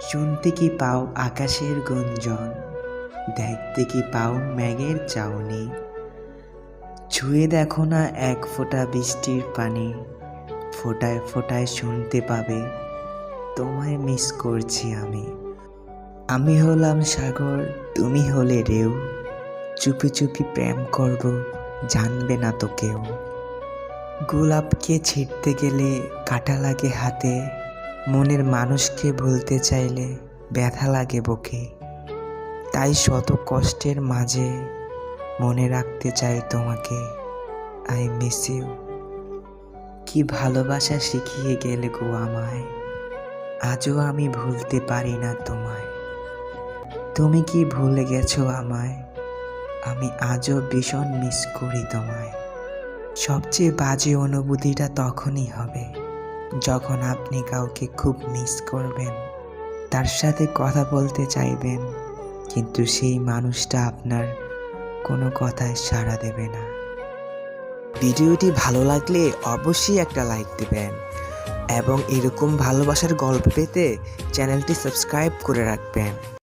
শুনতে কি পাও আকাশের গুঞ্জন, দেখতে কি পাও মেঘের চাউনি। ছুঁয়ে দেখো না এক ফোঁটা বৃষ্টির পানি, ফোঁটায় ফোঁটায় শুনতে পাবে তোমায় মিস করছি আমি। আমি হলাম সাগর, তুমি হলে ঢেউ, চুপি চুপি প্রেম করব, জানবে না তো কেউ। গোলাপকে ছিঁড়তে গেলে কাঁটা লাগে হাতে, মনের মানুষকে ভুলতে চাইলে ব্যথা লাগে বুকে। তাই শত কষ্টের মাঝে মনে রাখতে চাই তোমাকে, আই মিস ইউ। কি ভালোবাসা শিখিয়ে গেলে গো আমায়, আজও আমি ভুলতে পারি না তোমায়। তুমি কি ভুলে গেছো আমায়, আমি আজও ভীষণ মিস করি তোমায়। সবচেয়ে বাজে অনুভূতিটা তখনই হবে যখন আপনি কাউকে খুব মিস করবেন, তার সাথে কথা বলতে চাইবেন, কিন্তু সেই মানুষটা আপনার কোনো কথায় সাড়া দেবে না। ভিডিওটি ভালো লাগলে অবশ্যই একটা লাইক দেবেন এবং এরকম ভালোবাসার গল্প পেতে চ্যানেলটি সাবস্ক্রাইব করে রাখবেন।